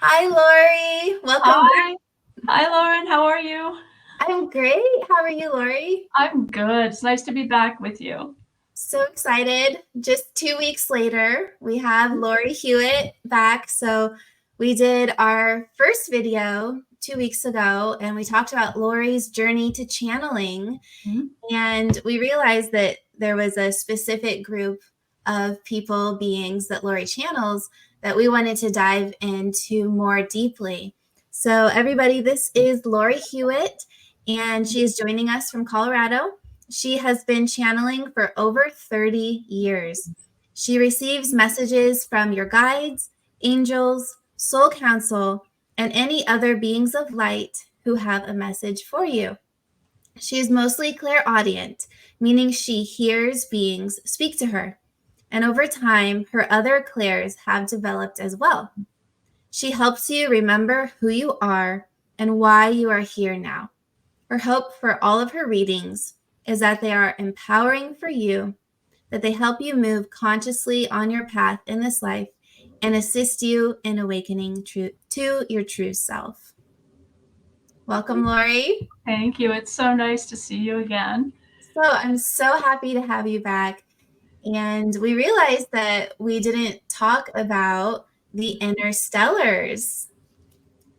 Hi, Laurie. Welcome back. Hi. Hi, Lauren. How are you? I'm great. How are you, Laurie? I'm good. It's nice to be back with you. So excited. Just 2 weeks later, we have Laurie Hewitt back. So we did our first video 2 weeks ago, and we talked about Laurie's journey to channeling. Mhm. And we realized that there was a specific group of people, beings that Laurie channels that we wanted to dive into more deeply. So, everybody, this is Laurie Hewitt, and she is joining us from Colorado. She has been channeling for over 30 years. She receives messages from your guides, angels, soul council, and any other beings of light who have a message for you. She is mostly clairaudient, meaning she hears beings speak to her. And over time, her other clairs have developed as well. She helps you remember who you are and why you are here now. Her hope for all of her readings is that they are empowering for you, that they help you move consciously on your path in this life and assist you in awakening to your true self. Welcome, Laurie. Thank you. It's so nice to see you again. So I'm so happy to have you back. And we realized that we didn't talk about the interstellars.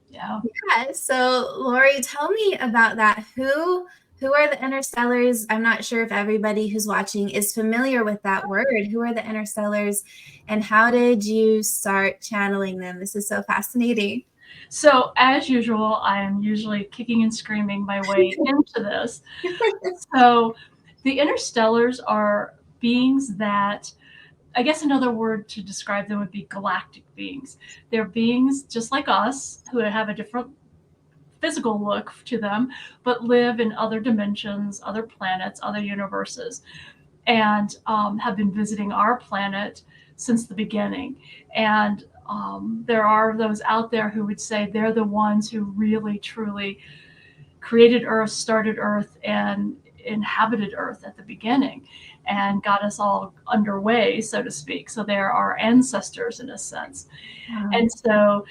Yeah. Yeah. So Laurie, tell me about that. Who are the interstellars? I'm not sure if everybody who's watching is familiar with that word. Who are the interstellars, and how did you start channeling them? This is so fascinating. So, as usual, I am usually kicking and screaming my way into this. So, the interstellars are beings that, I guess another word to describe them would be galactic beings. They're beings just like us who have a different physical look to them, but live in other dimensions, other planets, other universes, and have been visiting our planet since the beginning. And there are those out there who would say they're the ones who really, truly created Earth, started Earth, and inhabited Earth at the beginning and got us all underway, so to speak. So they're our ancestors in a sense. Wow. And so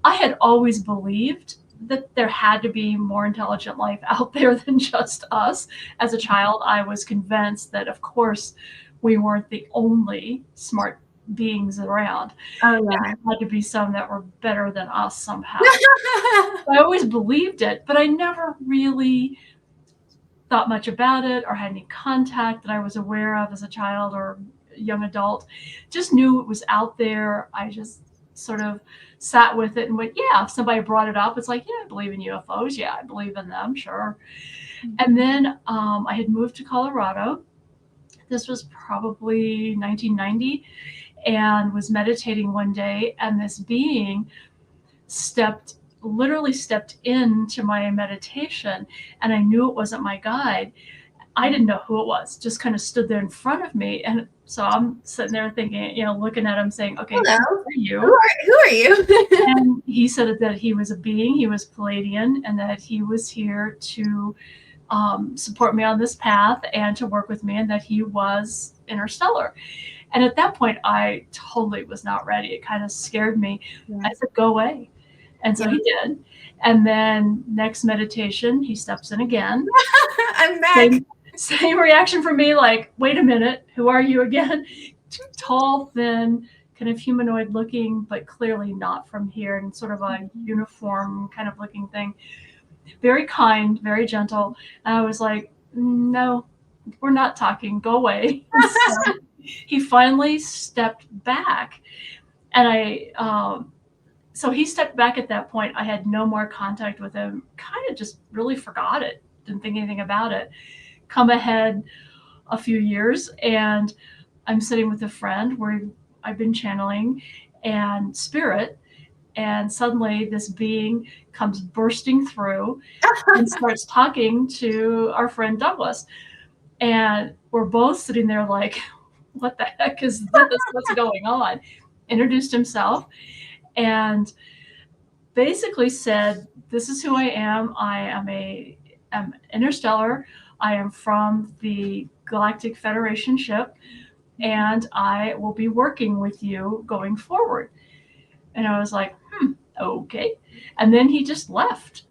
I had always believed that there had to be more intelligent life out there than just us. As a child, I was convinced that, of course, we weren't the only smart beings around. Oh And yeah. there had to be some that were better than us somehow. I always believed it, but I never really thought much about it or had any contact that I was aware of as a child or young adult. Just knew it was out there. I just sort of sat with it and went, yeah, if somebody brought it up, it's like, yeah, I believe in UFOs. Yeah, I believe in them, sure. And then I had moved to Colorado. This was probably 1990, and was meditating one day, and this being literally stepped into my meditation, and I knew it wasn't my guide. I didn't know who it was, just kind of stood there in front of me. And so I'm sitting there thinking, looking at him saying, okay, Hello. who are Who you? are you? And he said that he was a being, he was Palladian, and that he was here to support me on this path and to work with me, and that he was interstellar. And at that point, I totally was not ready. It kind of scared me. Yeah. I said, go away. And so Yeah. he did. And then next meditation, he steps in again. I'm back. Same reaction from me, like, wait a minute, who are you again? Tall, thin, kind of humanoid looking, but clearly not from here, and sort of a uniform kind of looking thing. Very kind, very gentle. And I was like, no, we're not talking, go away. So he finally stepped back. And so he stepped back at that point. I had no more contact with him, kind of just really forgot it, didn't think anything about it. Come ahead a few years, and I'm sitting with a friend where I've been channeling and spirit, and suddenly this being comes bursting through and starts talking to our friend Douglas. And we're both sitting there like, what the heck is this? What's going on? Introduced himself and basically said, this is who I am. I'm interstellar. I am from the Galactic Federation ship, and I will be working with you going forward. And I was like, okay. And then he just left.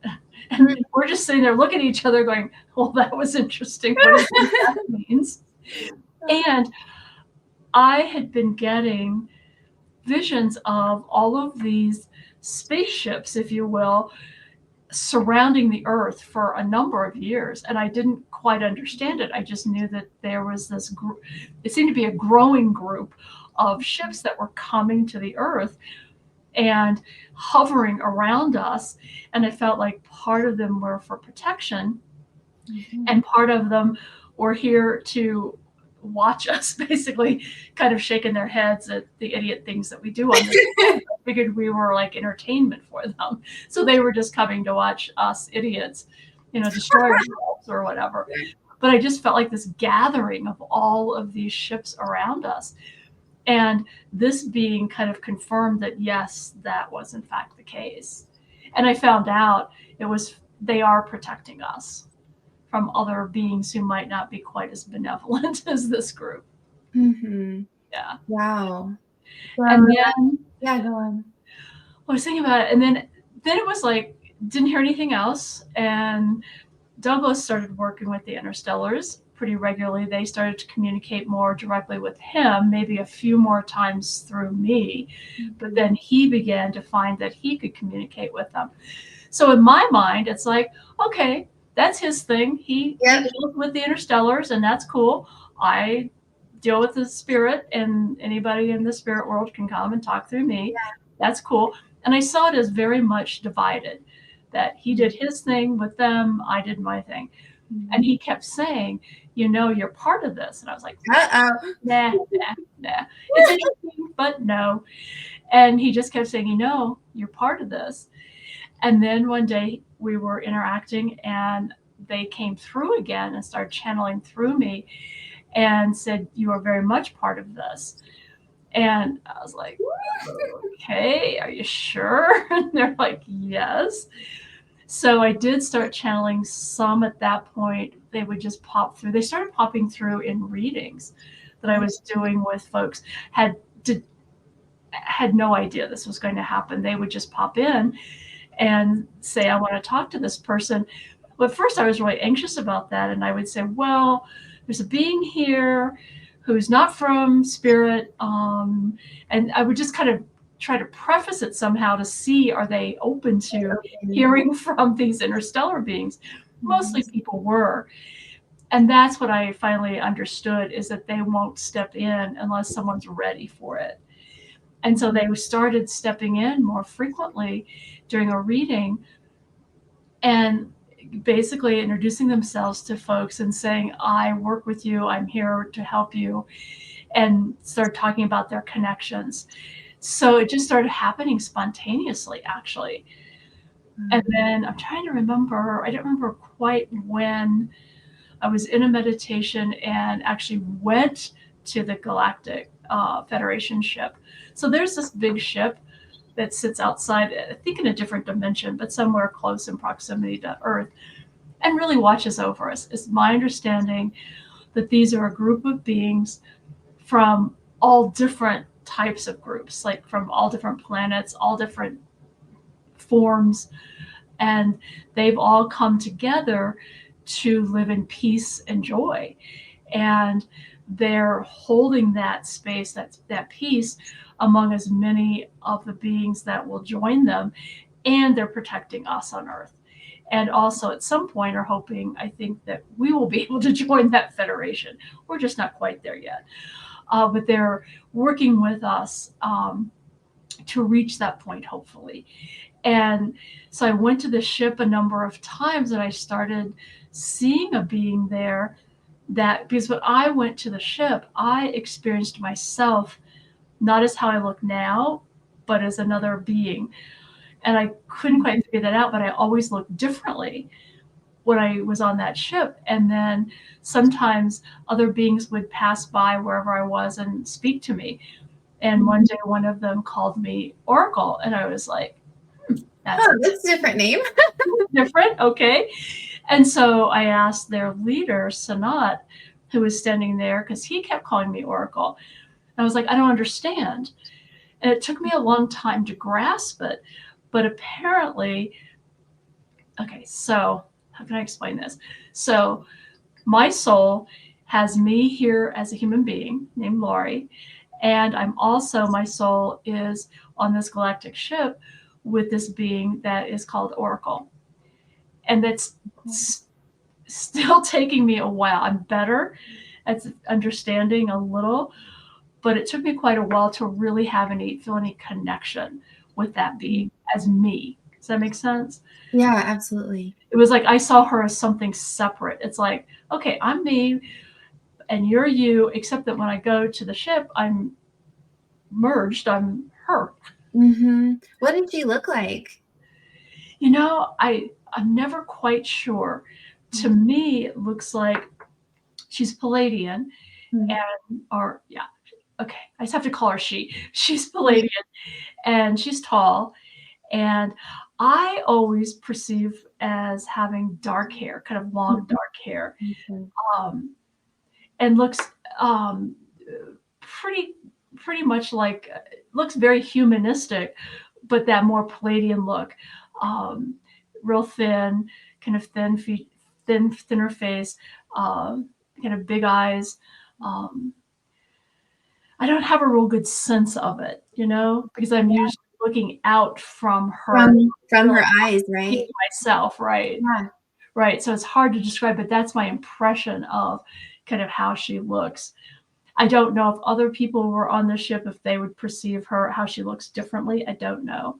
And we're just sitting there looking at each other going, well, that was interesting. What do you think that means? And I had been getting visions of all of these spaceships, if you will, surrounding the Earth for a number of years. And I didn't quite understand it. I just knew that there was this group, it seemed to be a growing group of ships that were coming to the Earth and hovering around us. And it felt like part of them were for protection, and part of them were here to watch us, basically kind of shaking their heads at the idiot things that we do on this. I figured we were like entertainment for them. So they were just coming to watch us idiots, destroy ourselves or whatever. But I just felt like this gathering of all of these ships around us. And this being kind of confirmed that, yes, that was in fact the case. And I found out they are protecting us from other beings who might not be quite as benevolent as this group. Mm-hmm. Yeah. Wow. And then, yeah, go on. I was thinking about it, and then it was like, didn't hear anything else. And Douglas started working with the Interstellars pretty regularly. They started to communicate more directly with him, maybe a few more times through me. But then he began to find that he could communicate with them. So in my mind, it's like, okay, that's his thing. He deals with the Interstellars, and that's cool. I deal with the spirit, and anybody in the spirit world can come and talk through me. Yeah. That's cool. And I saw it as very much divided, that he did his thing with them, I did my thing. And he kept saying, you're part of this. And I was like, nah. It's interesting, but no. And he just kept saying, you're part of this. And then one day we were interacting, and they came through again and started channeling through me and said, you are very much part of this. And I was like, okay, are you sure? And they're like, yes. So I did start channeling some at that point. They would just pop through. They started popping through in readings that I was doing with folks. Had no idea this was going to happen. They would just pop in and say, I want to talk to this person. But first I was really anxious about that. And I would say, well, there's a being here who's not from spirit. And I would just kind of try to preface it somehow to see, are they open to hearing from these interstellar beings? Mostly people were. And that's what I finally understood, is that they won't step in unless someone's ready for it. And so they started stepping in more frequently during a reading and basically introducing themselves to folks and saying, I work with you, I'm here to help you, and start talking about their connections. So it just started happening spontaneously, actually. And then I'm trying to remember, I don't remember quite when I was in a meditation and actually went to the Galactic Federation ship. So there's this big ship that sits outside, I think in a different dimension, but somewhere close in proximity to Earth, and really watches over us. It's my understanding that these are a group of beings from all different types of groups, like from all different planets, all different forms, and they've all come together to live in peace and joy. And they're holding that space, that peace, among as many of the beings that will join them, and they're protecting us on Earth. And also at some point are hoping, I think, that we will be able to join that federation. We're just not quite there yet. But they're working with us to reach that point, hopefully. And so I went to the ship a number of times, and I started seeing a being there because when I went to the ship, I experienced myself not as how I look now, but as another being. And I couldn't quite figure that out, but I always looked differently when I was on that ship. And then sometimes other beings would pass by wherever I was and speak to me. And one day one of them called me Oracle, and I was like, that's a different name. Different, okay. And so I asked their leader, Sanat, who was standing there, because he kept calling me Oracle. And I was like, I don't understand. And it took me a long time to grasp it. But apparently, okay, so how can I explain this? So my soul has me here as a human being named Laurie, and I'm also, my soul is on this galactic ship with this being that is called Oracle. And that's still taking me a while. I'm better at understanding a little, but it took me quite a while to really feel any connection with that being as me. Does that make sense? Yeah, absolutely. It was like I saw her as something separate. It's like, okay, I'm me and you're you, except that when I go to the ship, I'm merged, I'm her. What did she look like? You know, I'm never quite sure. To me, it looks like she's Palladian and, or yeah, okay, I just have to call her she. She's Palladian and she's tall. And I always perceive as having dark hair, kind of long dark hair, um, and looks um, pretty pretty much like, looks very humanistic, but that more Palladian look, um, real thin, kind of thin feet, thinner face, kind of big eyes. Um, I don't have a real good sense of it, you know, because I'm usually looking out from her, From really her eyes, right? seeing myself, right? Yeah. Right. So it's hard to describe, but that's my impression of kind of how she looks. I don't know if other people were on the ship, if they would perceive her, how she looks differently. I don't know.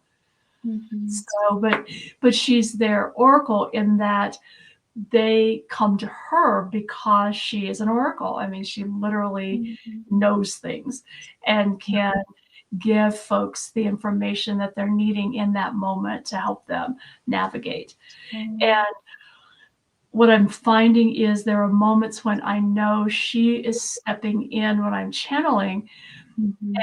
So, but she's their oracle in that they come to her because she is an oracle. I mean, she literally knows things and can give folks the information that they're needing in that moment to help them navigate. And what I'm finding is there are moments when I know she is stepping in when I'm channeling. And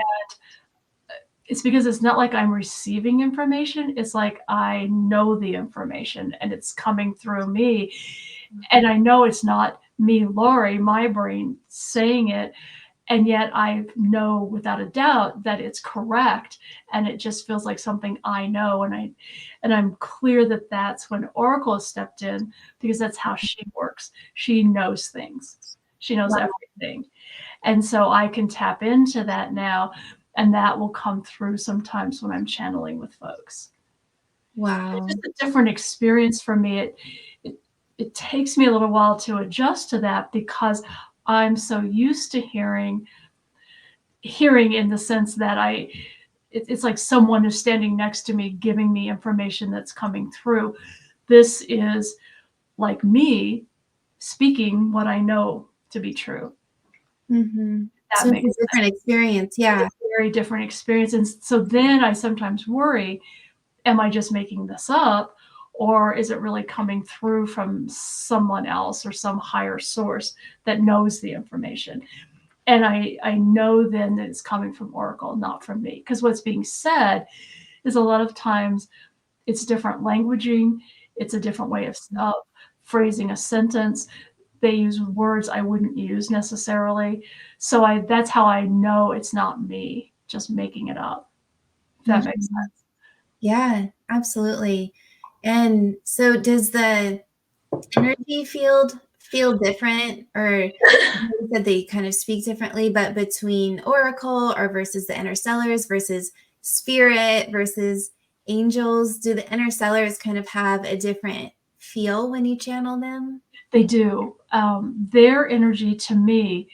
it's because it's not like I'm receiving information. It's like I know the information and it's coming through me. And I know it's not me, Laurie, my brain saying it. And yet I know without a doubt that it's correct. And it just feels like something I know. And I'm clear that that's when Oracle has stepped in, because that's how she works. She knows things. She knows everything. And so I can tap into that now, and that will come through sometimes when I'm channeling with folks. Wow. It's just a different experience for me. It takes me a little while to adjust to that because I'm so used to hearing in the sense that it's like someone is standing next to me giving me information that's coming through. This is like me speaking what I know to be true. So That it's makes a different experience. Yeah. It's a very different experience. And so then I sometimes worry, am I just making this up? Or is it really coming through from someone else or some higher source that knows the information? And I know then that it's coming from Oracle, not from me. Because what's being said is a lot of times it's different languaging, it's a different way of phrasing a sentence. They use words I wouldn't use necessarily. So that's how I know it's not me just making it up. If that makes sense. Yeah, absolutely. And so does the energy field feel different, or you said they kind of speak differently, but between Oracle or versus the Interstellars versus Spirit versus angels, do the Interstellars kind of have a different feel when you channel them? They do. Their energy to me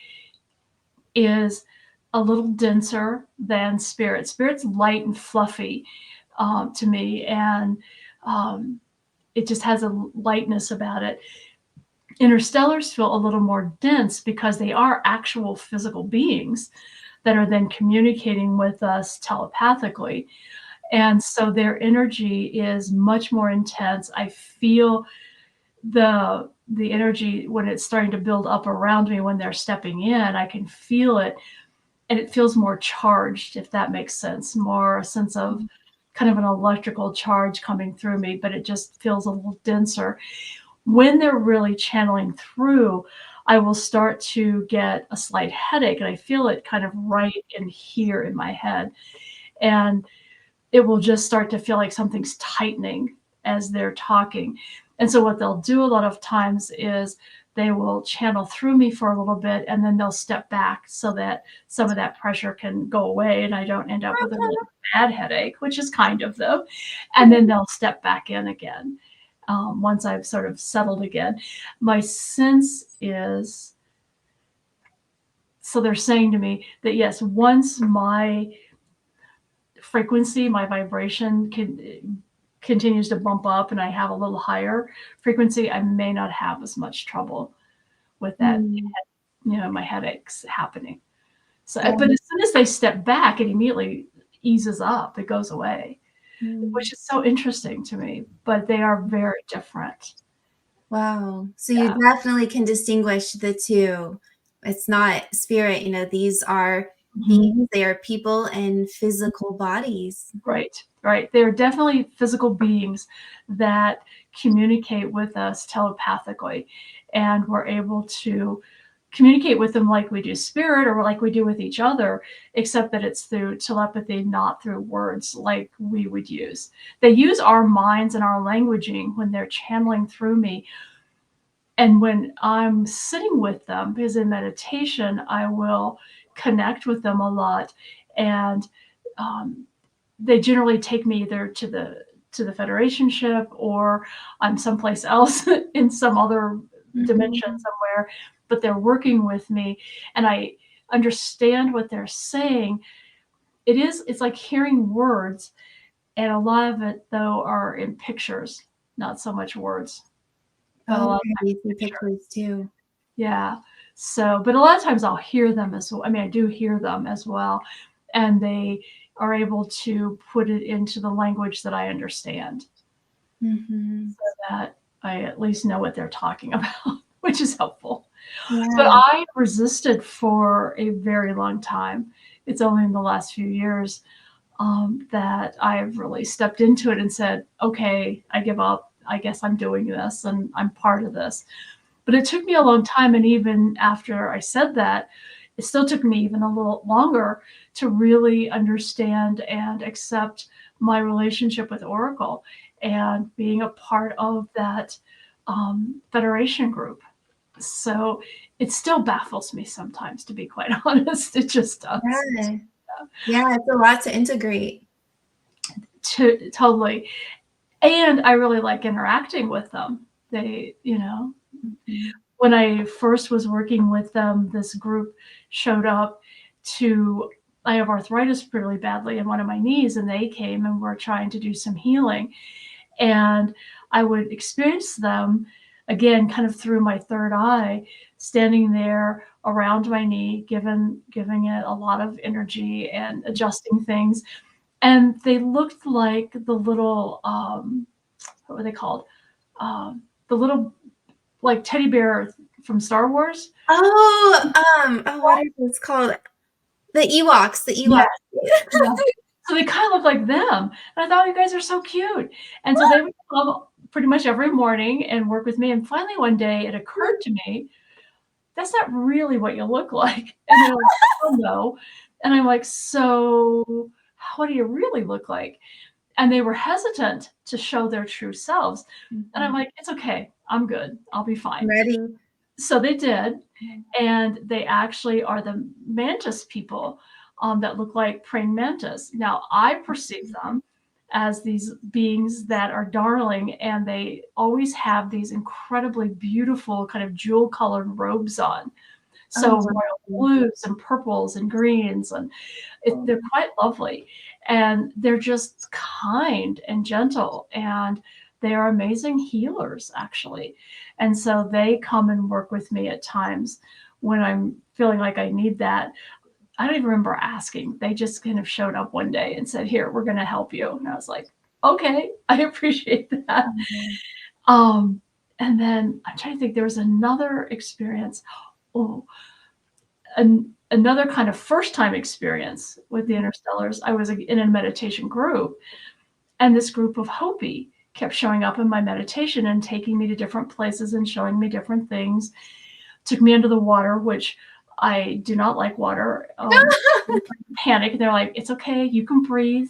is a little denser than Spirit. Spirit's light and fluffy to me, and it just has a lightness about it. Interstellars feel a little more dense because they are actual physical beings that are then communicating with us telepathically. And so their energy is much more intense. I feel the energy when it's starting to build up around me when they're stepping in. I can feel it, and it feels more charged, if that makes sense. More a sense of kind of an electrical charge coming through me, but it just feels a little denser. When they're really channeling through, I will start to get a slight headache, and I feel it kind of right in here in my head. And it will just start to feel like something's tightening as they're talking. And so what they'll do a lot of times is they will channel through me for a little bit, and then they'll step back so that some of that pressure can go away and I don't end up with a really bad headache, which is kind of them. And then they'll step back in again once I've sort of settled again. My sense is, so they're saying to me that yes, once my frequency, my vibration continues to bump up and I have a little higher frequency, I may not have as much trouble with that, my headaches happening. So, but as soon as they step back, it immediately eases up. It goes away, which is so interesting to me. But they are very different. Wow. So you definitely can distinguish the two. It's not spirit, these are beings, they are people in physical bodies. Right. They're definitely physical beings that communicate with us telepathically, and we're able to communicate with them like we do spirit or like we do with each other, except that it's through telepathy, not through words like we would use. They use our minds and our languaging when they're channeling through me. And when I'm sitting with them, because in meditation, I will connect with them a lot. And they generally take me either to the Federation ship, or I'm someplace else in some other dimension somewhere, but they're working with me and I understand what they're saying. It's like hearing words, and a lot of it though are in pictures, not so much words. But a lot of you see pictures too. Yeah. So, but a lot of times I'll hear them as well. I mean, I do hear them as well, and they are able to put it into the language that I understand, so that I at least know what they're talking about, which is helpful. But I resisted for a very long time. It's only in the last few years that I've really stepped into it and said, okay, I give up. I guess I'm doing this and I'm part of this. But it took me a long time. And even after I said that, it still took me even a little longer to really understand and accept my relationship with Oracle and being a part of that Federation group. So it still baffles me sometimes, to be quite honest. It just does. Yeah, it's a lot to integrate. Totally. And I really like interacting with them. They, when I first was working with them, this group showed up I have arthritis really badly in one of my knees, and they came and were trying to do some healing. And I would experience them again, kind of through my third eye, standing there around my knee, giving it a lot of energy and adjusting things. And they looked like the little, what were they called? The little, like, teddy bear from Star Wars. What is this called? The Ewoks. Yeah. So they kind of look like them. And I thought, you guys are so cute. And so they would come pretty much every morning and work with me. And finally one day it occurred to me, that's not really what you look like. And they're like, oh no. And I'm like, so what do you really look like? And they were hesitant to show their true selves. And I'm like, it's okay. I'm good. I'll be fine. Ready. So they did. And they actually are the mantis people that look like praying mantis. Now, I perceive them as these beings that are darling, and they always have these incredibly beautiful kind of jewel colored robes on. So royal blues and purples and greens, and they're quite lovely. And they're just kind and gentle, and they are amazing healers, actually. And so they come and work with me at times when I'm feeling like I need that. I don't even remember asking. They just kind of showed up one day and said, here, we're going to help you. And I was like, okay, I appreciate that. And then I'm trying to think, there was another experience. Another kind of first time experience with the Interstellars. I was in a meditation group, and this group of Hopi kept showing up in my meditation and taking me to different places and showing me different things. Took me under the water, which I do not like water. Panic. And they're like, it's okay, you can breathe.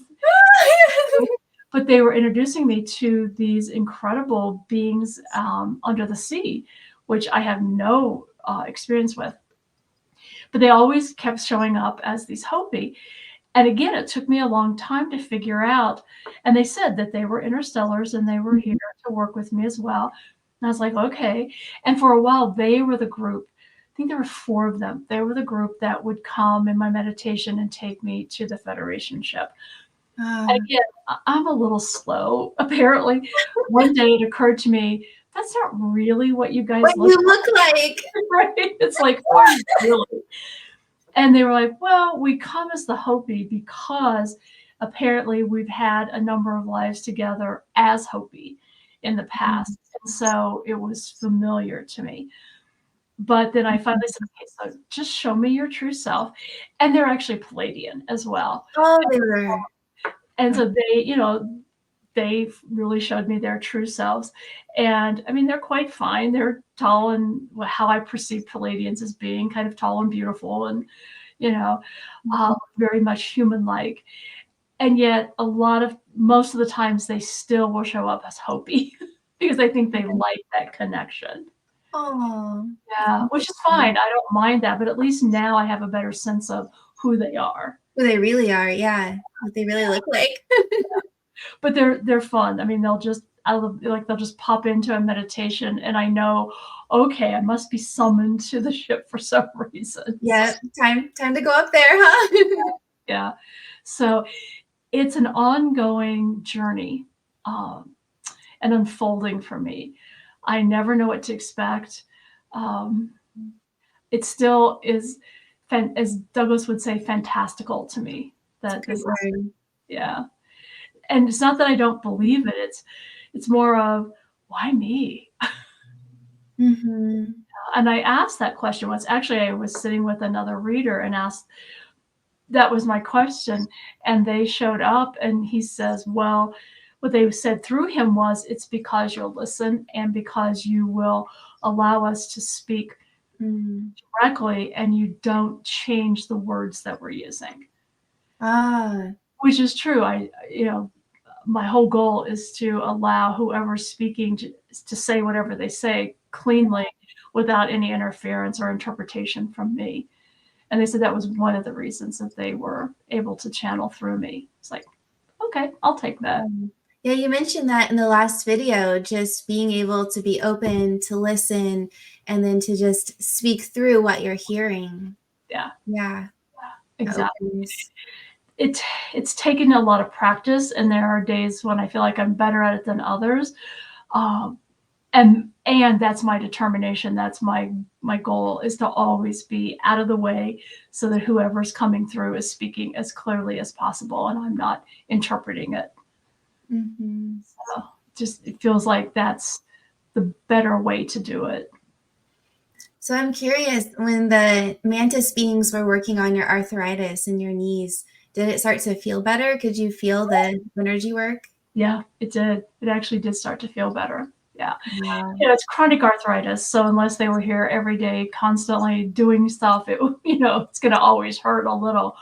but they were introducing me to these incredible beings under the sea, which I have no experience with. But they always kept showing up as these Hopi. And again, it took me a long time to figure out. And they said that they were interstellars and they were here to work with me as well. And I was like, okay. And for a while, they were the group. I think there were 4 of them. They were the group that would come in my meditation and take me to the Federation ship. And again, I'm a little slow, apparently. One day it occurred to me, that's not really what you guys What you look like. Right? It's like, oh, really? And they were like, well, we come as the Hopi because apparently we've had a number of lives together as Hopi in the past. And so it was familiar to me. But then I finally said, okay, so just show me your true self. And they're actually Palladian as well. Oh, they were. And so they really showed me their true selves. And I mean, they're quite fine. They're tall and how I perceive Palladians as being kind of tall and beautiful and, very much human-like. And yet most of the times they still will show up as Hopi because I think they like that connection. Oh. Yeah, which is fine. I don't mind that, but at least now I have a better sense of who they are. Who they really are, yeah. What they really look like. But they're fun. I mean, they'll just pop into a meditation and I know, okay, I must be summoned to the ship for some reason. Yeah, time to go up there, huh? Yeah. So it's an ongoing journey, and unfolding for me. I never know what to expect. It still is, as Douglas would say, fantastical to me. Yeah. And it's not that I don't believe it. It's more of, why me? Mm-hmm. And I asked that question once. Actually, I was sitting with another reader and asked, that was my question. And they showed up and he says, well, what they said through him was, it's because you'll listen and because you will allow us to speak directly and you don't change the words that we're using. Which is true. My whole goal is to allow whoever's speaking to say whatever they say cleanly without any interference or interpretation from me. And they said that was one of the reasons that they were able to channel through me. It's like, okay, I'll take that. Yeah, you mentioned that in the last video, just being able to be open to listen and then to just speak through what you're hearing. Yeah. Exactly. It's taken a lot of practice, and there are days when I feel like I'm better at it than others. And that's my determination. That's my goal, is to always be out of the way so that whoever's coming through is speaking as clearly as possible and I'm not interpreting it. So just, it feels like that's the better way to do it. So I'm curious, when the mantis beings were working on your arthritis in your knees, did it start to feel better? Could you feel the energy work? Yeah, it did. It actually did start to feel better. Yeah. It's chronic arthritis. So unless they were here every day, constantly doing stuff, it's going to always hurt a little.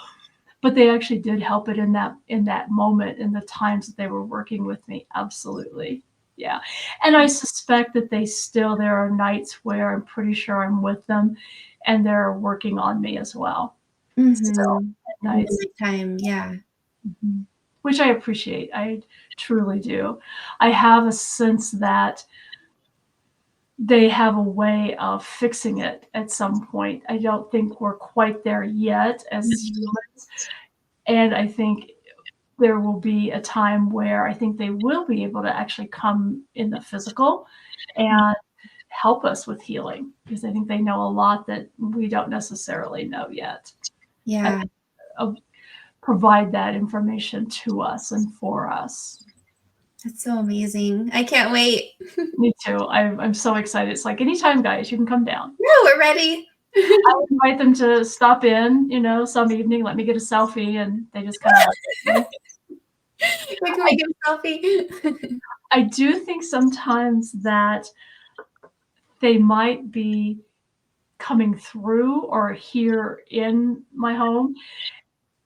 But they actually did help it in that moment, in the times that they were working with me. Absolutely. Yeah. And I suspect that there are nights where I'm pretty sure I'm with them and they're working on me as well. Still at nights. Time, yeah. Which I appreciate. I truly do. I have a sense that they have a way of fixing it at some point. I don't think we're quite there yet as humans. And I think there will be a time where I think they will be able to actually come in the physical and help us with healing, because I think they know a lot that we don't necessarily know yet. Yeah. Provide that information to us and for us. That's so amazing. I can't wait. Me too. I'm so excited. It's like, anytime, guys, you can come down. Yeah, we're ready. I invite them to stop in, some evening, let me get a selfie, and they just kind of Can we get a selfie? I do think sometimes that they might be coming through or here in my home,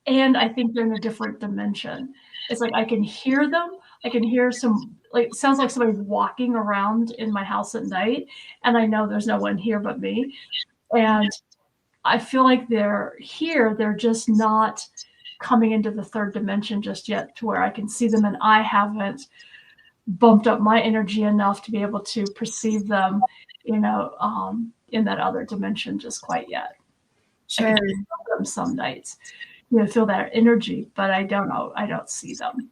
and I think they're in a different dimension. It's like I can hear them, I can hear some, like, sounds like somebody walking around in my house at night, and I know there's no one here but me. And I feel like they're here, they're just not coming into the third dimension just yet to where I can see them, and I haven't bumped up my energy enough to be able to perceive them, in that other dimension just quite yet. I Sure. can feel them some nights, feel that energy, but I don't know. I don't see them.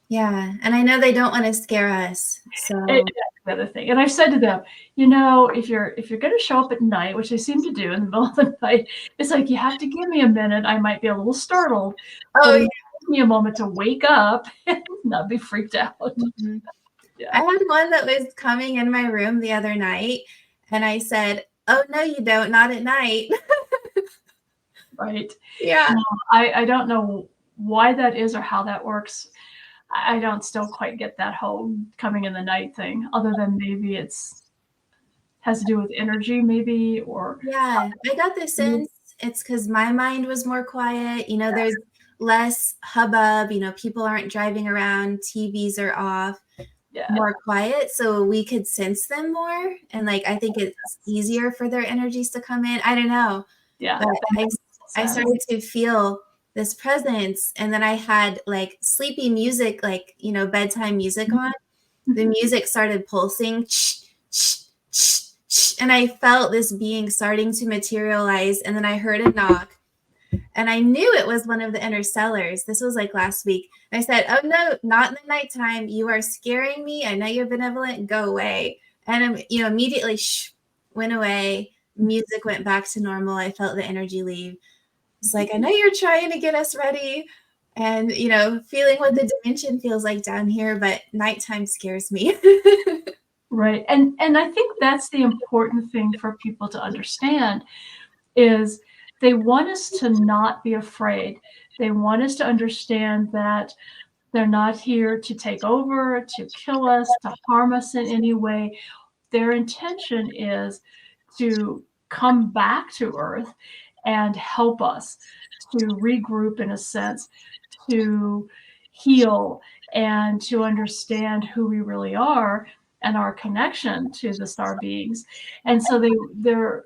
Yeah. And I know they don't want to scare us. So, That's the other thing. And I've said to them, if you're going to show up at night, which they seem to do in the middle of the night, it's like, you have to give me a minute. I might be a little startled, but oh, it gives me a moment to wake up and not be freaked out. mhm. I Yeah. had one that was coming in my room the other night, and I said, "Oh, no, you don't, not at night." Right. Yeah. I don't know why that is or how that works. I don't still quite get that whole coming in the night thing, other than maybe has to do with energy, maybe, or Yeah. I got the sense it's because my mind was more quiet. There's less hubbub. People aren't driving around, TVs are off, yeah, more quiet. So we could sense them more. And like, I think it's easier for their energies to come in. I don't know. yeah. But I started to feel this presence, and then I had like sleepy music, like bedtime music on. The music started pulsing, and I felt this being starting to materialize, and then I heard a knock, and I knew it was one of the interstellars. This was like last week. And I said, "Oh no, not in the nighttime. You are scaring me. I know you're benevolent. Go away." And immediately went away. Music went back to normal. I felt the energy leave. It's like, I know you're trying to get us ready, and feeling what the dimension feels like down here, but nighttime scares me. Right. And I think that's the important thing for people to understand is they want us to not be afraid. They want us to understand that they're not here to take over, to kill us, to harm us in any way. Their intention is to come back to Earth and help us to regroup, in a sense, to heal and to understand who we really are and our connection to the star beings. And so they're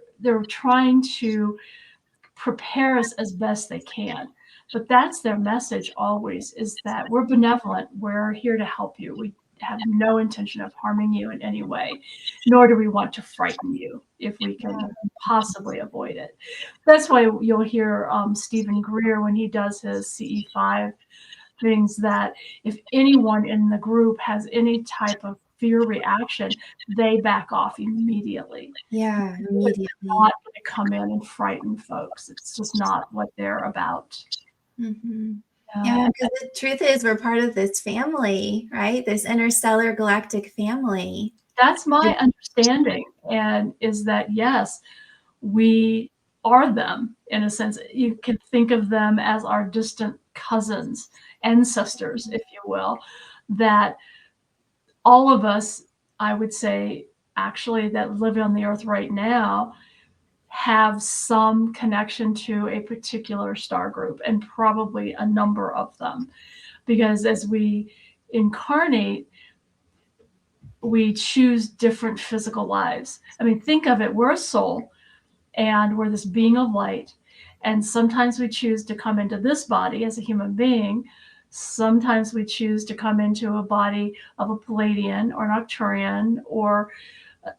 trying to prepare us as best they can. But that's their message always, is that we're benevolent. We're here to help you. We have no intention of harming you in any way, nor do we want to frighten you if we can possibly avoid it. That's why you'll hear Stephen Greer, when he does his CE5 things, that if anyone in the group has any type of fear reaction, they back off immediately. Yeah, immediately. Not going to come in and frighten folks. It's just not what they're about. Mm-hmm. Yeah, because the truth is, we're part of this family, right? This interstellar galactic family. That's my understanding, and is that, yes, we are them in a sense. You can think of them as our distant cousins, ancestors, if you will, that all of us, I would say, actually, that live on the earth right now have some connection to a particular star group, and probably a number of them, because as we incarnate, we choose different physical lives. I mean, think of it, we're a soul and we're this being of light, and sometimes we choose to come into this body as a human being. Sometimes we choose to come into a body of a Palladian or an Arcturian or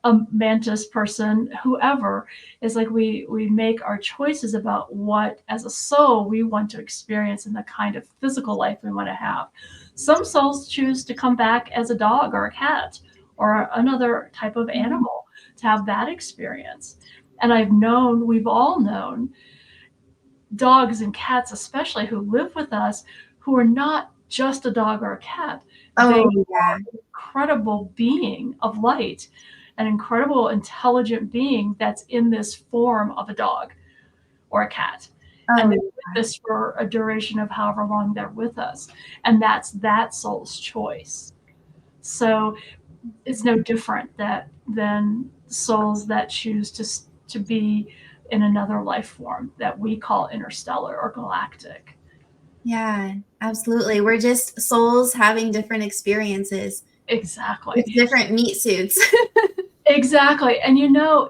a mantis person, whoever. Is like we make our choices about what, as a soul, we want to experience and the kind of physical life we want to have. Some souls choose to come back as a dog or a cat or another type of animal to have that experience. And we've all known dogs and cats, especially, who live with us, who are not just a dog or a cat. They Oh, yeah. are an incredible being of light, an incredible intelligent being that's in this form of a dog or a cat. And Oh, they're with us for a duration of however long they're with us. And that's that soul's choice. So it's no different than souls that choose to be in another life form that we call interstellar or galactic. Yeah, absolutely. We're just souls having different experiences Exactly. with different meat suits. Exactly. And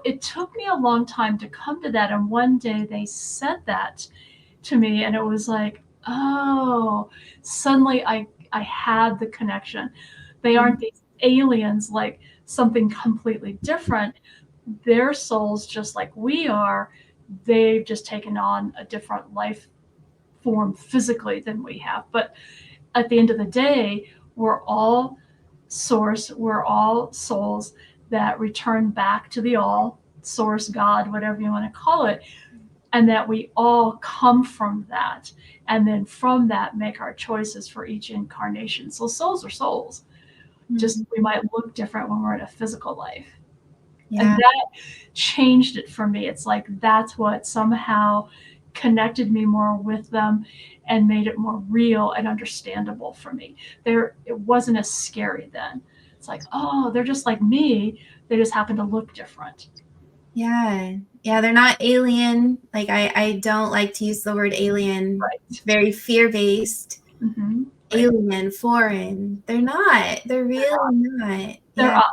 it took me a long time to come to that. And one day they said that to me, and it was like, oh, suddenly I had the connection. They aren't these aliens, like something completely different. Their souls, just like we are, they've just taken on a different life form physically than we have. But at the end of the day, we're all source, we're all souls that return back to the all, source, God, whatever you want to call it, and that we all come from that. And then from that, make our choices for each incarnation. So souls are souls. Just we might look different when we're in a physical life. And Yeah. that changed it for me. It's like that's what somehow connected me more with them and made it more real and understandable for me. It wasn't as scary then. It's like, oh, they're just like me. They just happen to look different. Yeah. Yeah, they're not alien. Like I don't like to use the word alien. Right. It's very fear-based. Mm-hmm. Right. Alien, foreign. They're not. They're really not. They're Yeah. up.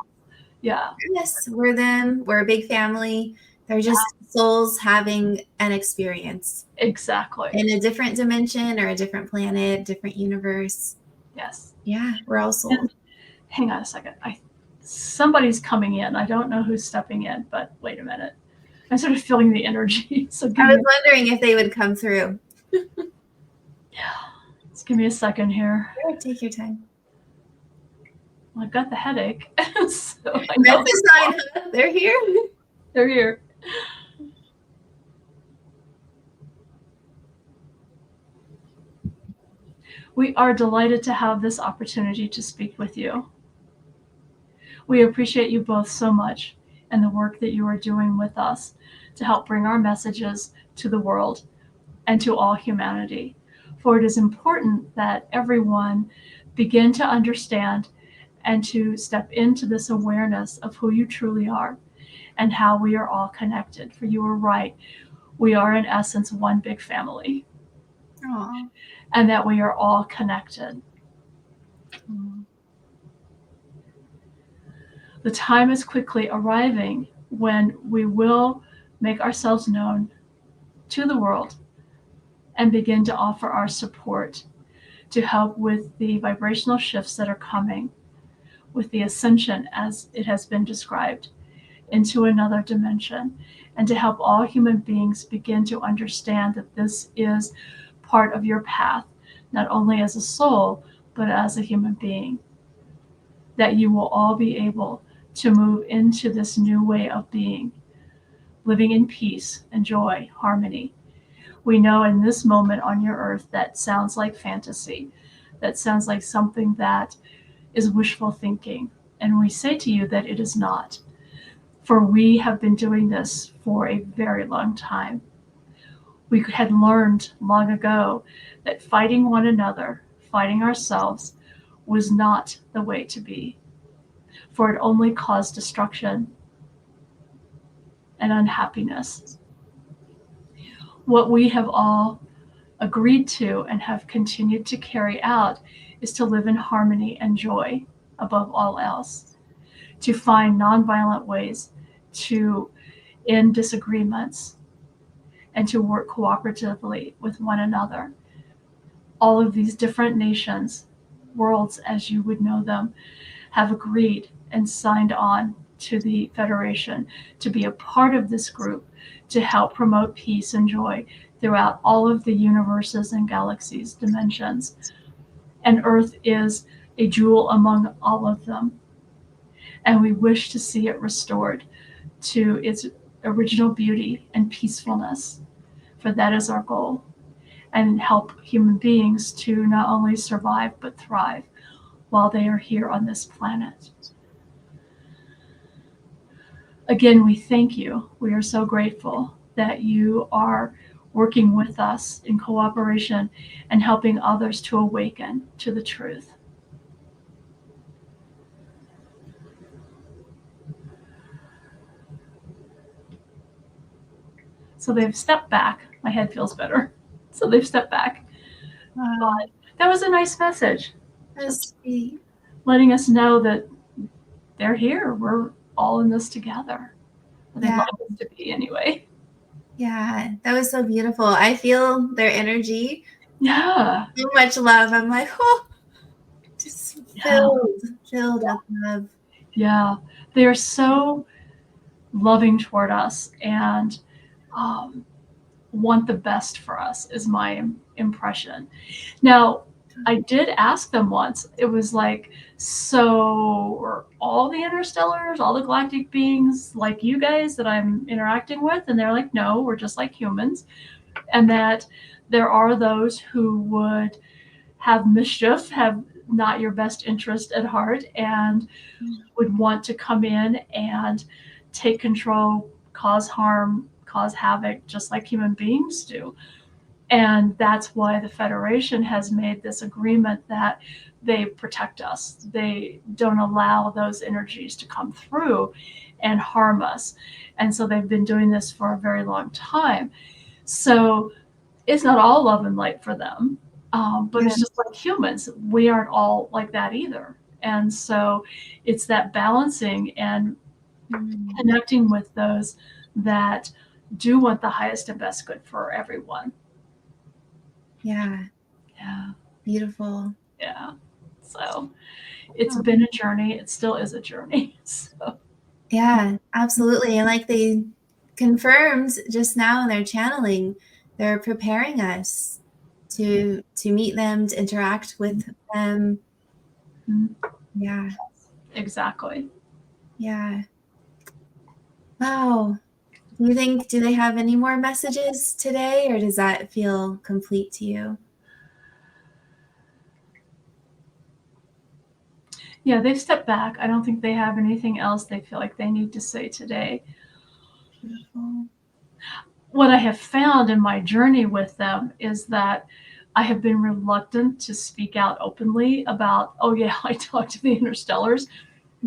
Yeah. Yes, we're them. We're a big family. They're just souls having an experience Exactly. in a different dimension or a different planet, different universe. Yes. Yeah, we're all souls. And hang on a second. Somebody's coming in. I don't know who's stepping in, but wait a minute. I'm sort of feeling the energy. So I was wondering if they would come through. just give me a second here. Sure, take your time. Well, I've got the headache, so I That's know a sign, huh? They're here. they're here. We are delighted to have this opportunity to speak with you. We appreciate you both so much and the work that you are doing with us to help bring our messages to the world and to all humanity. For it is important that everyone begin to understand and to step into this awareness of who you truly are and how we are all connected. For you are right, we are in essence one big family. Aww. And that we are all connected. Aww. The time is quickly arriving when we will make ourselves known to the world and begin to offer our support to help with the vibrational shifts that are coming, with the ascension as it has been described into another dimension, and to help all human beings begin to understand that this is part of your path, not only as a soul, but as a human being. That you will all be able to move into this new way of being, living in peace and joy, harmony. We know in this moment on your earth that sounds like fantasy, that sounds like something that is wishful thinking. And we say to you that it is not. For we have been doing this for a very long time. We had learned long ago that fighting one another, fighting ourselves, was not the way to be, for it only caused destruction and unhappiness. What we have all agreed to and have continued to carry out is to live in harmony and joy above all else, to find nonviolent ways to end disagreements and to work cooperatively with one another. All of these different nations, worlds as you would know them, have agreed and signed on to the Federation to be a part of this group to help promote peace and joy throughout all of the universes and galaxies, dimensions. And Earth is a jewel among all of them. And we wish to see it restored to its original beauty and peacefulness, for that is our goal, and help human beings to not only survive but thrive while they are here on this planet. Again, we thank you. We are so grateful that you are working with us in cooperation and helping others to awaken to the truth. So they've stepped back. My head feels better. So they've stepped back. Wow. That was a nice message. That's Just sweet. letting us know that they're here. We're all in this together. Or they'd Yeah. like us to be anyway. Yeah. That was so beautiful. I feel their energy. Yeah. So much love. I'm like, oh, just filled with love. Yeah. They are so loving toward us and um, want the best for us, is my impression. Now, I did ask them once, it was like, so are all the interstellars, all the galactic beings like you guys that I'm interacting with? And they're like, no, we're just like humans. And that there are those who would have mischief, have not your best interest at heart, and would want to come in and take control, cause harm, cause havoc, just like human beings do. And that's why the Federation has made this agreement that they protect us. They don't allow those energies to come through and harm us. And so they've been doing this for a very long time. So it's not all love and light for them, but Yeah. it's just like humans. We aren't all like that either. And so it's that balancing and Mm. connecting with those that do want the highest and best good for everyone. Yeah. Yeah. Beautiful. Yeah. So it's been a journey. It still is a journey. So. Yeah, absolutely. And like they confirmed just now in their channeling, they're preparing us to meet them, to interact with them. Yeah. Exactly. Yeah. Wow. Do they have any more messages today, or does that feel complete to you? Yeah, they've stepped back. I don't think they have anything else they feel like they need to say today. Beautiful. What I have found in my journey with them is that I have been reluctant to speak out openly about, oh, yeah, I talked to the interstellars.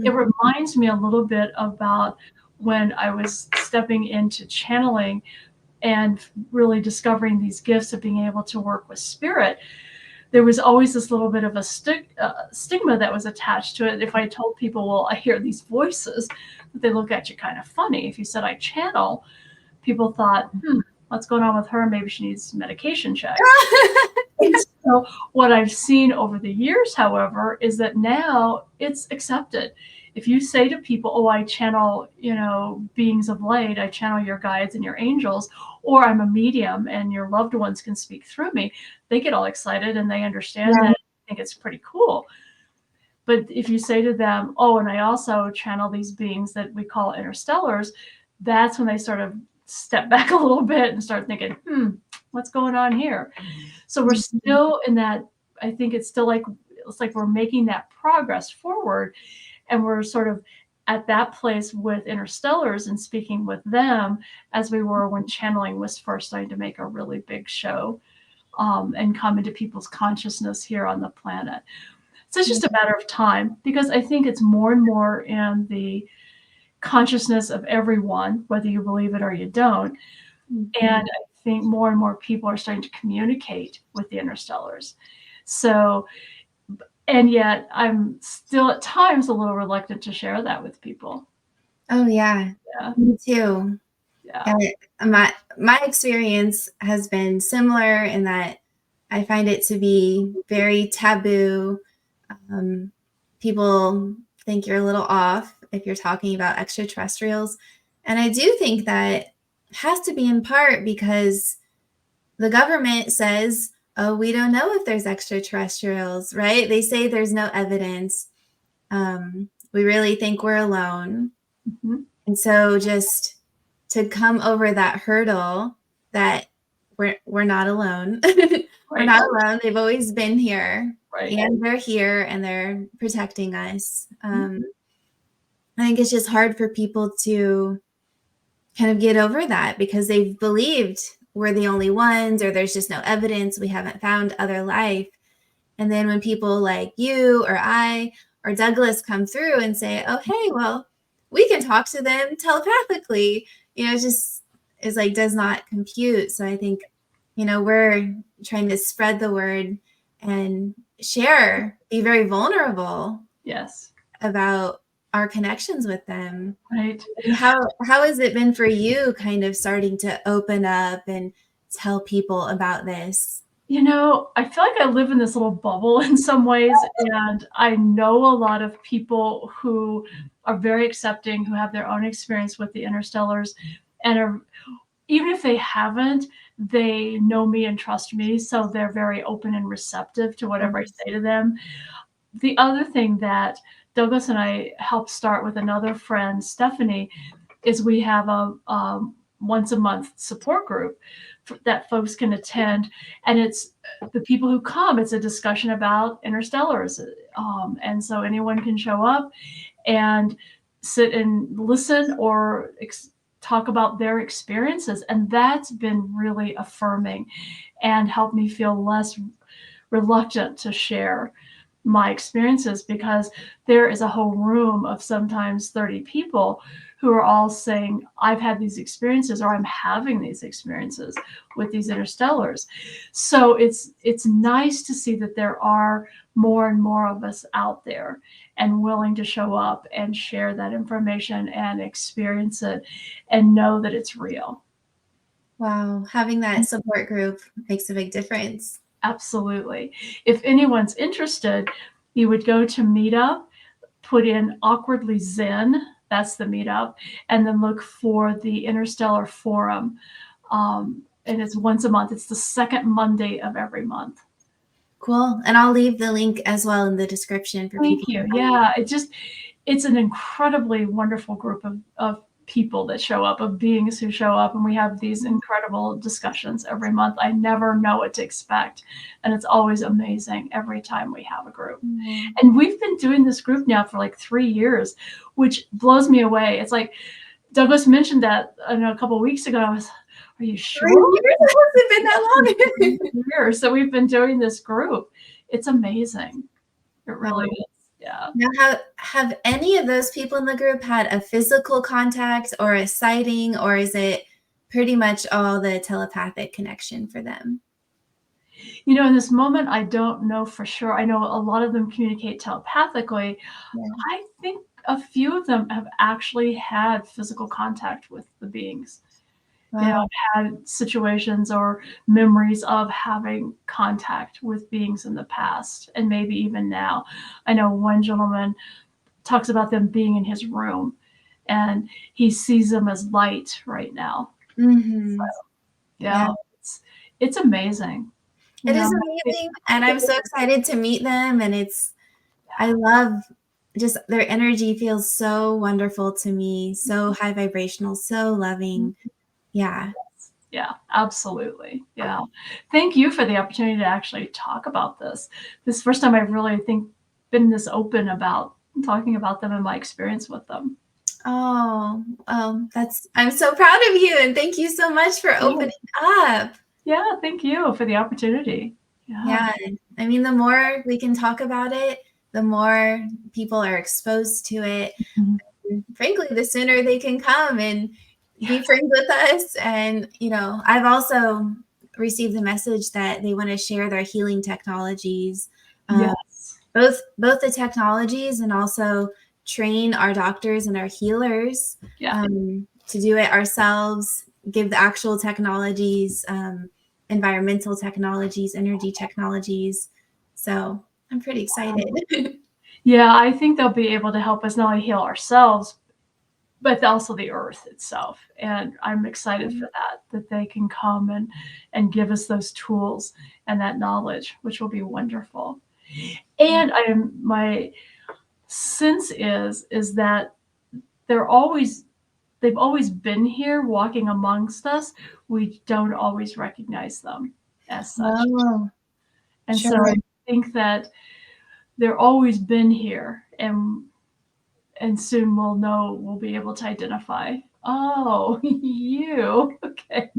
It reminds me a little bit about when I was stepping into channeling and really discovering these gifts of being able to work with spirit. There was always this little bit of a stigma that was attached to it. If I told people, well, I hear these voices, they look at you kind of funny. If you said I channel, people thought, what's going on with her? Maybe she needs medication checked. And so what I've seen over the years, however, is that now it's accepted. If you say to people, oh, I channel, beings of light, I channel your guides and your angels, or I'm a medium and your loved ones can speak through me, they get all excited and they understand that. I think it's pretty cool. But if you say to them, oh, and I also channel these beings that we call interstellars, that's when they sort of step back a little bit and start thinking, what's going on here? So we're still in that, I think it's like we're making that progress forward, and we're sort of at that place with interstellars and speaking with them as we were when channeling was first starting to make a really big show, and come into people's consciousness here on the planet. So it's just a matter of time, because I think it's more and more in the consciousness of everyone, whether you believe it or you don't. And I think more and more people are starting to communicate with the interstellars. So, and yet I'm still at times a little reluctant to share that with people. Oh yeah. Yeah. Me too. Yeah. My experience has been similar in that I find it to be very taboo. People think you're a little off if you're talking about extraterrestrials. And I do think that has to be in part because the government says, oh, we don't know if there's extraterrestrials, right? They say there's no evidence. We really think we're alone. And so just to come over that hurdle that we're not alone. We're not alone. They've always been here. Right. And they're here and they're protecting us. I think it's just hard for people to kind of get over that because they've believed we're the only ones, or there's just no evidence, we haven't found other life. And then when people like you or I or Douglas come through and say, oh, hey, well, we can talk to them telepathically, it just is like does not compute. So I think, we're trying to spread the word and share, be very vulnerable. Yes. About our connections with them. Right. And how has it been for you kind of starting to open up and tell people about this? I feel like I live in this little bubble in some ways, and I know a lot of people who are very accepting, who have their own experience with the interstellars, and even if they haven't, they know me and trust me, so they're very open and receptive to whatever I say to them. The other thing that Douglas and I helped start with another friend, Stephanie, is we have a once a month support group that folks can attend, and it's the people who come. It's a discussion about interstellars, and so anyone can show up and sit and listen or talk about their experiences, and that's been really affirming and helped me feel less reluctant to share my experiences, because there is a whole room of sometimes 30 people who are all saying, I've had these experiences, or I'm having these experiences with these interstellars. So it's nice to see that there are more and more of us out there and willing to show up and share that information and experience it and know that it's real. Wow, having that support group makes a big difference. Absolutely. If anyone's interested, you would go to Meetup, put in Awkwardly Zen, that's the Meetup, and then look for the Interstellar Forum. And it's once a month. It's the second Monday of every month. Cool. And I'll leave the link as well in the description for people. Thank you. Yeah, it's an incredibly wonderful group of people that show up, of beings who show up, and we have these incredible discussions every month. I never know what to expect, and it's always amazing every time we have a group. And we've been doing this group now for like 3 years, which blows me away. It's like Douglas mentioned that a couple of weeks ago. I was, are you sure? 3 years? It hasn't been that long. Years. So we've been doing this group. It's amazing. It really is. Yeah. Now, have any of those people in the group had a physical contact or a sighting, or is it pretty much all the telepathic connection for them? In this moment, I don't know for sure. I know a lot of them communicate telepathically. Yeah. I think a few of them have actually had physical contact with the beings. Wow. Had situations or memories of having contact with beings in the past, and maybe even now. I know one gentleman talks about them being in his room, and he sees them as light right now. Mm-hmm. So, yeah. It's amazing. It is amazing, and I'm so excited to meet them, and I love just their energy feels so wonderful to me, so high vibrational, so loving. Yeah. Yeah, absolutely. Yeah. Thank you for the opportunity to actually talk about this. This is the first time I've really, been this open about talking about them and my experience with them. Oh, I'm so proud of you, and thank you so much for opening up. Yeah, thank you for the opportunity. Yeah. I mean, the more we can talk about it, the more people are exposed to it. And frankly, the sooner they can come and be friends with us. And, I've also received the message that they want to share their healing technologies. Yes. Both the technologies, and also train our doctors and our healers to do it ourselves, give the actual technologies, environmental technologies, energy technologies. So I'm pretty excited. Yeah, I think they'll be able to help us not only heal ourselves, but also the earth itself. And I'm excited for that they can come and give us those tools and that knowledge, which will be wonderful. And my sense is that they've always been here walking amongst us. We don't always recognize them as such. Oh, and so I think that they're always been here, and soon we'll be able to identify, oh, you. Okay.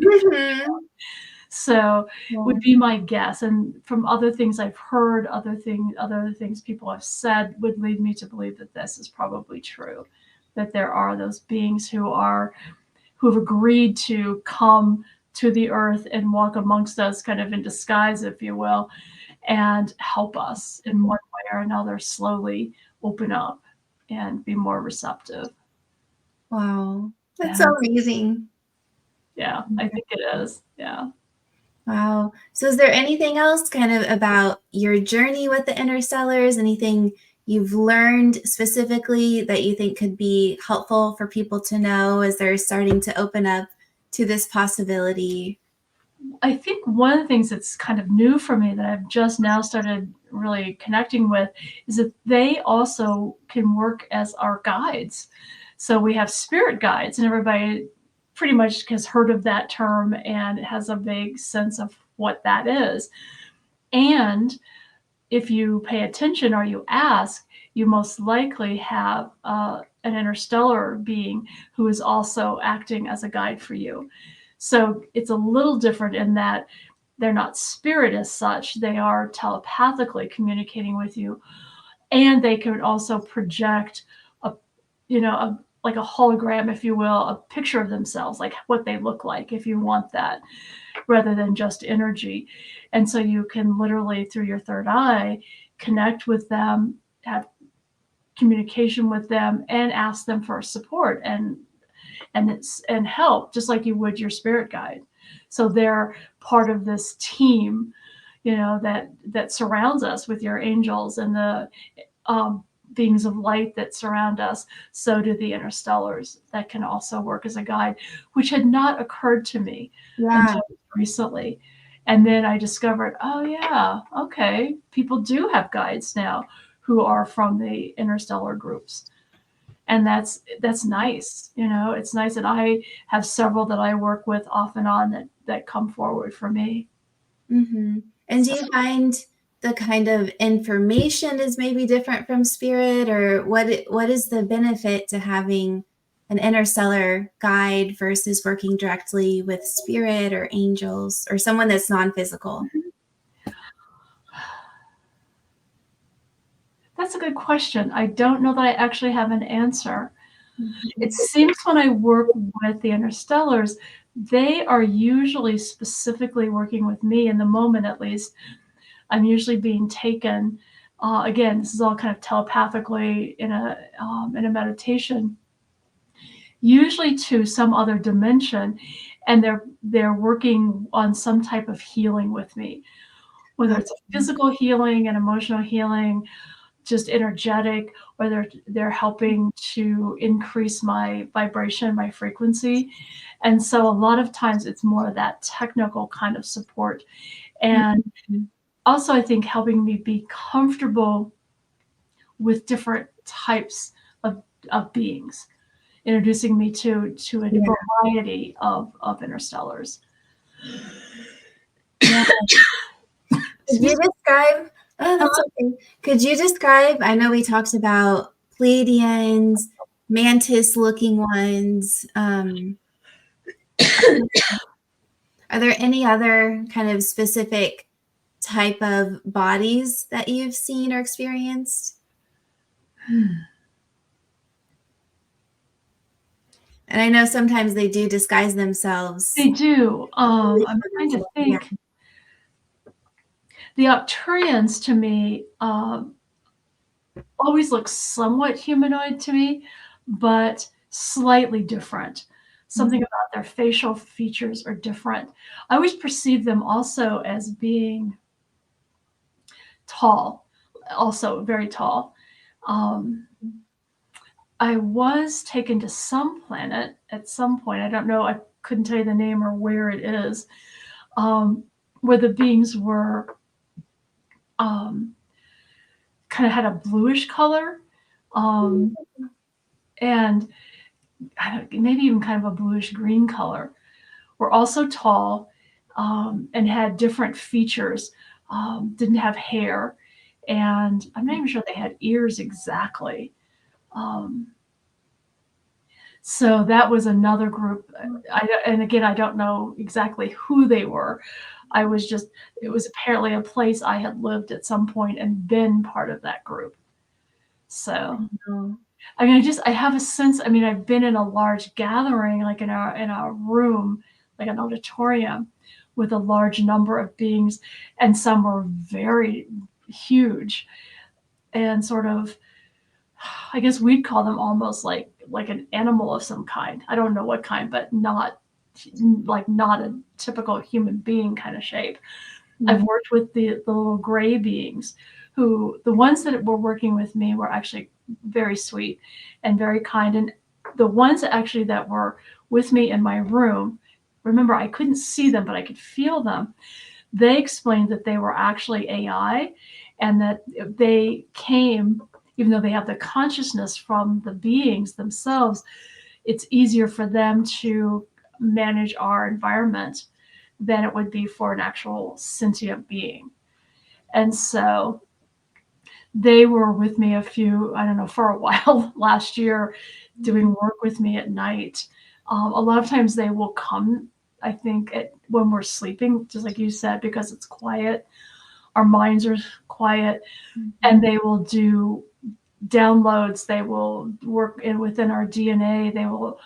So would be my guess. And from other things I've heard, other things people have said would lead me to believe that this is probably true, that there are those beings who have agreed to come to the earth and walk amongst us kind of in disguise, if you will, and help us in one way or another slowly open up and be more receptive. Wow. That's Yeah. so amazing. Yeah, I think it is. Yeah. Wow. So is there anything else kind of about your journey with the Interstellars? Anything you've learned specifically that you think could be helpful for people to know as they're starting to open up to this possibility? I think one of the things that's kind of new for me that I've just now started really connecting with is that they also can work as our guides. So we have spirit guides, and everybody pretty much has heard of that term and has a vague sense of what that is. And if you pay attention or you ask, you most likely have an interstellar being who is also acting as a guide for you. So it's a little different in that they're not spirit as such, they are telepathically communicating with you, and they can also project a, like a hologram, if you will, a picture of themselves, like what they look like, if you want that, rather than just energy. And so you can literally, through your third eye, connect with them, have communication with them, and ask them for support and help, just like you would your spirit guide. So they're part of this team, that surrounds us with your angels and the beings of light that surround us. So do the interstellars that can also work as a guide, which had not occurred to me until recently. And then I discovered, oh yeah, okay, people do have guides now who are from the interstellar groups. And that's nice. It's nice. And I have several that I work with off and on that come forward for me. Mm-hmm. And do you find the kind of information is maybe different from spirit, or what is the benefit to having an interstellar guide versus working directly with spirit or angels or someone that's non-physical? That's a good question. I don't know that I actually have an answer. It seems when I work with the interstellars, they are usually specifically working with me in the moment, at least. I'm usually being taken. Again, this is all kind of telepathically in a meditation, usually to some other dimension, and they're working on some type of healing with me, whether it's a physical healing, an emotional healing, just energetic, or they're helping to increase my vibration, my frequency. And so a lot of times it's more of that technical kind of support. And also, I think helping me be comfortable with different types of beings, introducing me to a variety of interstellars. Yeah. Could you describe? Oh, that's okay. Could you describe? I know we talked about Pleiadians, mantis-looking ones. Are there any other kind of specific type of bodies that you've seen or experienced? And I know sometimes they do disguise themselves. They do. I'm trying to think. Yeah. The Arcturians, to me, always look somewhat humanoid to me, but slightly different. Something about their facial features are different. I always perceive them also as being tall, also very tall. I was taken to some planet at some point. I don't know, I couldn't tell you the name or where it is, where the beings were kind of had a bluish color, and maybe even kind of a bluish green color. Were also tall, and had different features. Didn't have hair, and I'm not even sure they had ears exactly. So that was another group. And again, I don't know exactly who they were. It was apparently a place I had lived at some point and been part of that group. So, I have a sense, I've been in a large gathering, like in a room, like an auditorium with a large number of beings, and some were very huge and sort of, I guess we'd call them almost like an animal of some kind. I don't know what kind, but not a typical human being kind of shape. I've worked with the little gray beings, who the ones that were working with me were actually very sweet and very kind. And the ones that were with me in my room, remember, I couldn't see them, but I could feel them. They explained that they were actually AI, and that they came, even though they have the consciousness from the beings themselves, it's easier for them to manage our environment than it would be for an actual sentient being. And so they were with me for a while last year, doing work with me at night. A lot of times they will come, I think, when we're sleeping, just like you said, because it's quiet. Our minds are quiet, and they will do downloads. They will work within our DNA. They will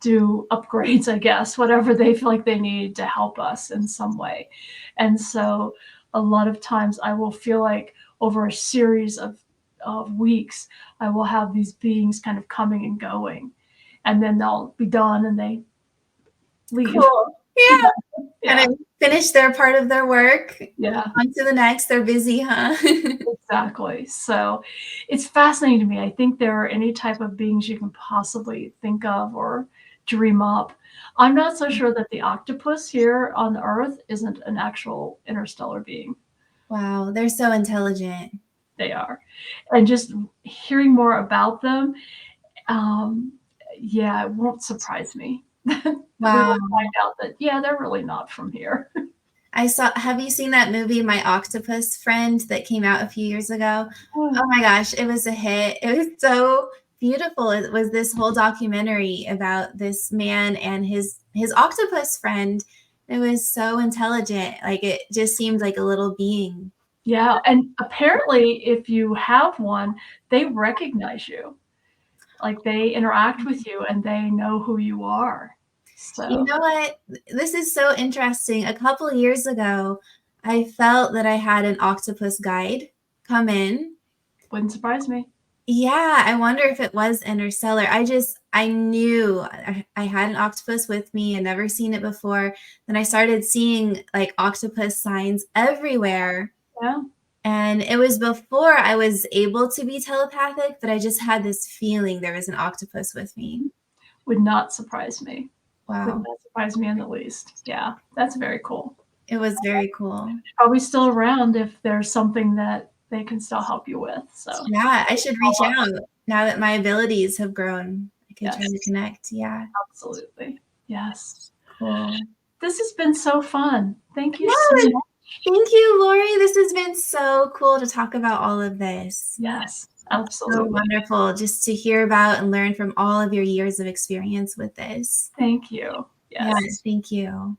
do upgrades, I guess, whatever they feel like they need to help us in some way. And so a lot of times I will feel like over a series of weeks, I will have these beings kind of coming and going, and then they'll be done and they leave. Cool. Yeah. And then finish their part of their work. Yeah. On to the next. They're busy, huh? Exactly. So it's fascinating to me. I think there are any type of beings you can possibly think of or dream up. I'm not so sure that the octopus here on Earth isn't an actual interstellar being. Wow, they're so intelligent. They are. And just hearing more about them, it won't surprise me. Wow. We find out that, they're really not from here. Have you seen that movie, My Octopus Friend, that came out a few years ago? Oh my gosh, it was a hit. It was so beautiful. It was this whole documentary about this man and his octopus friend. It was so intelligent. Like, it just seemed like a little being. Yeah, and apparently if you have one, they recognize you. Like, they interact with you and they know who you are. So you know what? This is so interesting. A couple of years ago, I felt that I had an octopus guide come in. Wouldn't surprise me. Yeah, I wonder if it was interstellar. I knew I had an octopus with me. I'd never seen it before. Then I started seeing like octopus signs everywhere. Yeah. And it was before I was able to be telepathic, but I just had this feeling there was an octopus with me. Would not surprise me. Wow. Would not surprise me in the least. Yeah, that's very cool. It was very cool. Probably still around if there's something that they can still help you with. So yeah, I should reach out now that my abilities have grown. I can try to connect. Yeah, absolutely. Yes. Cool. This has been so fun. Thank you so much. Thank you, Laurie. This has been so cool to talk about all of this. Yes, absolutely. So wonderful just to hear about and learn from all of your years of experience with this. Thank you. Yes. Thank you.